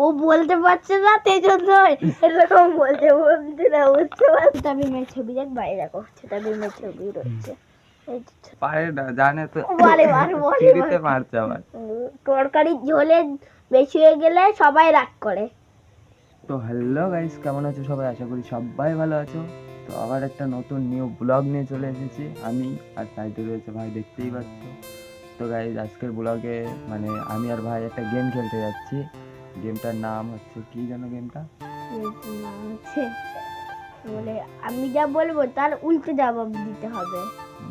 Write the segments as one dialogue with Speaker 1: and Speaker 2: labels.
Speaker 1: ও বলতে পারছে না সেই জন্য এরকম বলছে বন্ধুরা বুঝতে পারছে। ছোটা ভীমের ছবি দেখ বাইরে দেখো, ছোটা ভীমের ছবি রয়েছে।
Speaker 2: পারে না, জানে তো
Speaker 1: বলে
Speaker 2: ফ্রিতে মারছে আবার।
Speaker 1: তরকারি ঝোলে বেশি হয়ে গেলে সবাই রাগ করে।
Speaker 2: তো হ্যালো গাইস, কেমন আছো সবাই? আশা করি সবাই ভালো আছো। তো আবার একটা নতুন নিউ ব্লগ নিয়ে চলে এসেছি আমি, আর সাইডে রয়েছে ভাই, দেখতেই পাচ্ছ। তো গাইস আজকের ব্লগে মানে আমি আর ভাই একটা গেম খেলতে যাচ্ছি। গেমটার নাম হচ্ছে কি যেন গেমটা?
Speaker 1: বলে আমি যা বলবো তার উল্টো জবাব দিতে হবে।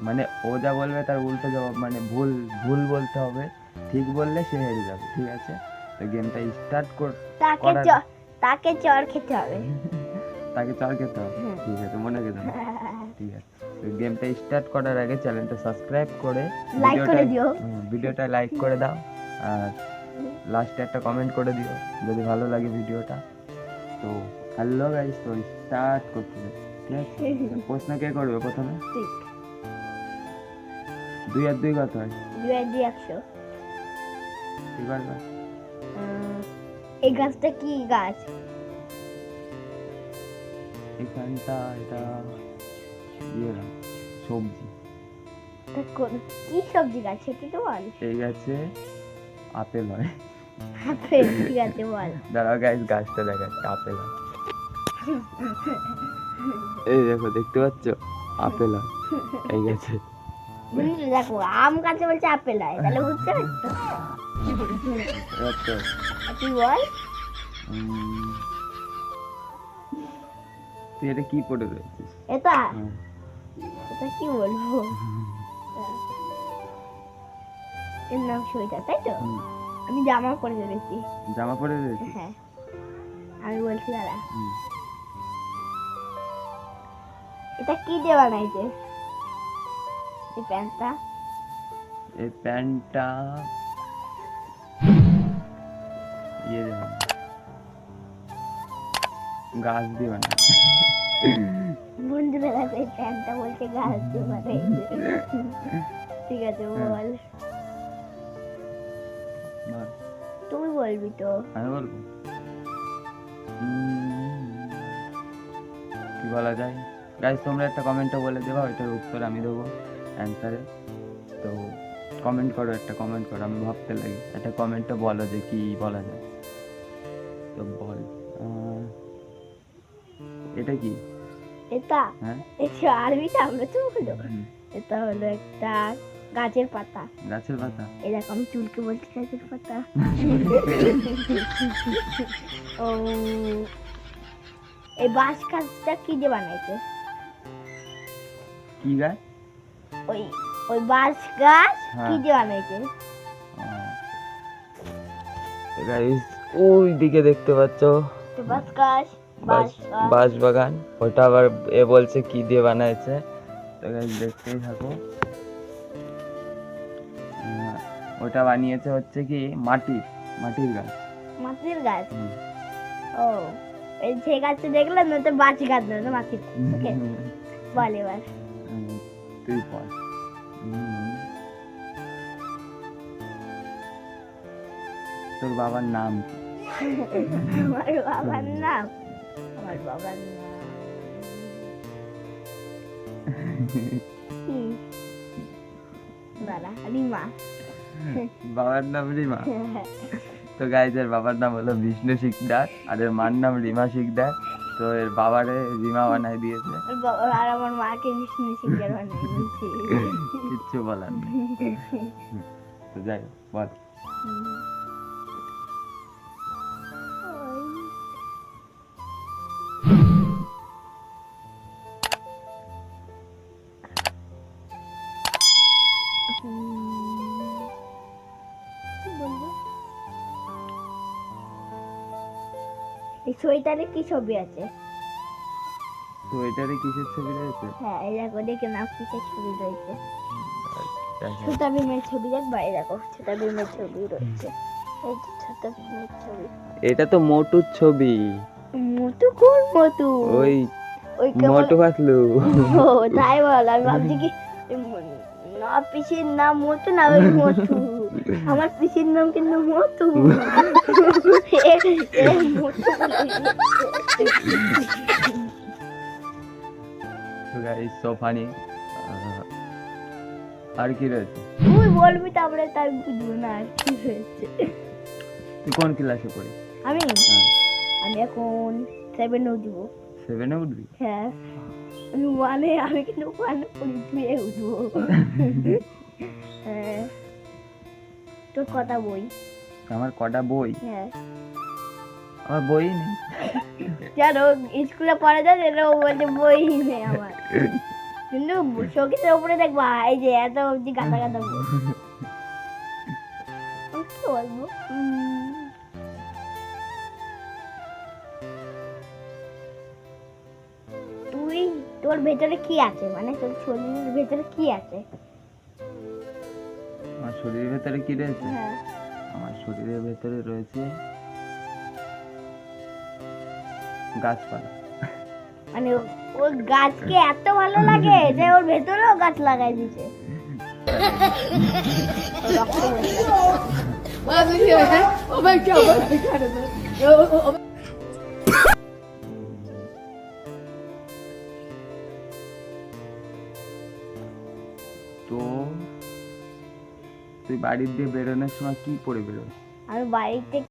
Speaker 2: মানে ও যা বলবে তার উল্টো জবাব, মানে ভুল ভুল বলতে হবে। ঠিক বললে সে হেরে যাবে, ঠিক আছে? তো গেমটা স্টার্ট
Speaker 1: তাকে চড় খেতে হবে।
Speaker 2: তাকে চড় খেতে হবে, ঠিক আছে, মনে রেখে দেবো। ঠিক আছে, তো গেমটা স্টার্ট করার আগে চ্যানেলটা সাবস্ক্রাইব করে ভিডিওটা লাইক করে দাও, আর লাস্টে একটা কমেন্ট করে দিও যদি ভালো লাগে ভিডিওটা। তো হ্যালো গাইস, তো স্টার্ট করতে ঠিক আছে? প্রশ্ন কে করবে প্রথমে?
Speaker 1: ঠিক।
Speaker 2: 2 আর 2 কত হয়?
Speaker 1: 2 আর 2 100।
Speaker 2: কি করবে?
Speaker 1: এই গাছটা কি গাছ?
Speaker 2: এখানটা এটা ইয়ে গাছ, সবজি।
Speaker 1: কি সবজি গাছ সেটা তো বল।
Speaker 2: এই গাছে আপেল হয়।
Speaker 1: আপেল? ঠিক আছে বল।
Speaker 2: দাঁড়াও গাইস, গাছটা দেখাচ্ছে, আপেল হয়। এই দেখো, দেখতে পাচ্ছ? আপেল হয় এই গাছে।
Speaker 1: দেখো আম গাছে বলছে আপেল হয়, তাহলে বুঝতে পারছো? তুই বল।
Speaker 2: তুই এটা কি পড়ে রয়েছিস?
Speaker 1: এটা কি বলবো, এর নাম সোয়েটার, তাই তো? আমি জামা পরে রয়েছি।
Speaker 2: জামা পরে রয়েছি?
Speaker 1: হ্যাঁ, আমি বলছি দাঁড়া। এটা কি দিয়ে বানাইছে এই প্যান্টটা?
Speaker 2: এই প্যান্টটা ইয়ে দিয়ে বানায়, গাছ দিয়ে বানায়।
Speaker 1: বন্ধুরা দেখো, এই প্যান্টটা বলছে গাছ দিয়ে বানাইছে। ঠিক আছে বল। তুমি বলবি তো?
Speaker 2: আমি বলবো। কি বলা যায় গাইস, তোমরা একটা কমেন্টে বলে দেবা, ওইটার উত্তর আমি দেবো অ্যান্সারে। তো কমেন্ট করো, একটা কমেন্ট করো, আমি ভাবতে লাগি। একটা কমেন্টে বলো যে কি বলা যায়। তো বল, এটা কি?
Speaker 1: এটা
Speaker 2: হ্যাঁ,
Speaker 1: এটা আরবিটা আমরা তো বলবো। এটা হলো একটা গাছের পাতা।
Speaker 2: গাছের পাতা?
Speaker 1: এরকম চুলকে বলছি গাছের পাতা। ও, এই বাঁশ গাছটা কি দিয়ে বানাইছে?
Speaker 2: কি গাছ?
Speaker 1: ওই ওই বাঁশ গাছ কি দিয়ে বানাইছে?
Speaker 2: গাইস ওই দিকে দেখতে পাচ্ছ
Speaker 1: বাঁশ গাছ,
Speaker 2: বাঁশ বাগান, ওটা আবার এ বলছে কি দিয়ে বানাইছে। তো গাইস দেখতেই থাকো। ওটা বানিয়েছে হচ্ছে কি মাটির গাছ।
Speaker 1: মাটির গাছ? ও, এই যে গাছটা দেখলাম না, তো বাঁশ গাছ না, তো মাটির। ওকে বল এবার।
Speaker 2: তুই বল। তোর বাবার নাম কি?
Speaker 1: আমার বাবার নাম দাঁড়া, রিমা।
Speaker 2: বাবার নাম রিমা? তো গাইস, এর বাবার নাম হলো বিষ্ণু শিকদার, আর এর মার নাম রিমা শিকদার। তো এর বাবারে রিমা বানাই দিয়েছে,
Speaker 1: আর আমার মাকে বিষ্ণু শিকদার বানাই দিয়েছে।
Speaker 2: কিচ্ছু বলার নেই। তো যাই হোক, বল।
Speaker 1: এই সোয়েটারে কি ছবি আছে?
Speaker 2: সোয়েটারে কিসের ছবি রয়েছে?
Speaker 1: হ্যাঁ, এই দেখো, দেখে নাও কিসের ছবি রয়েছে। ছোটা ভীমের ছবি দেখ বাইরে দেখো, ছোটা ভীমের ছবি রয়েছে। এই ছোটা ভীমের ছবি।
Speaker 2: এটা তো মোটুর ছবি।
Speaker 1: মোটু? কোন মোটু?
Speaker 2: ওই মোটু পাতলু।
Speaker 1: ও তাই বল, আমি ভাবছি কি না, পিসির নাম মোটু না ওই মোটু। আমার পিসির নাম কিন্তু মতু।
Speaker 2: Guys so funny. আর কি রয়েছে?
Speaker 1: তুই বলবি তারপরে তাই বুঝবো না আর কি হয়েছে।
Speaker 2: তুই কোন ক্লাসে পড়িস?
Speaker 1: আমি
Speaker 2: হ্যাঁ,
Speaker 1: আমি এখন 7 এ উঠবো।
Speaker 2: 7 এ উঠবি?
Speaker 1: হ্যাঁ আমি কিন্তু 1 পড়ি 2 এ উঠবো। হ্যাঁ তোর কটা বই?
Speaker 2: আমার কটা বই?
Speaker 1: হ্যাঁ
Speaker 2: আমার বই নেই।
Speaker 1: জানো স্কুলে পড়া যায় যেন ও বলছে বই নেই আমার, কিন্তু শোকেসের উপরে দেখবা এই যে এত অব্দি গাদা গাদা বই। আমি কি বলবো? তুই তোর ভেতরে কি আছে, মানে তোর শরীরের ভেতরে কি আছে?
Speaker 2: আমার শরীরের ভেতরে কি রয়েছে?
Speaker 1: হ্যাঁ
Speaker 2: আমার শরীরের ভেতরে রয়েছে গাছপালা।
Speaker 1: মানে ওর গাছকে এত ভালো লাগে যে ওর ভেতরেও গাছ লাগাই দিছে।
Speaker 2: তো তুই বাড়ির দিয়ে বেরোনোর সময় কি পরে বেরোস?
Speaker 1: আমি বাড়িতে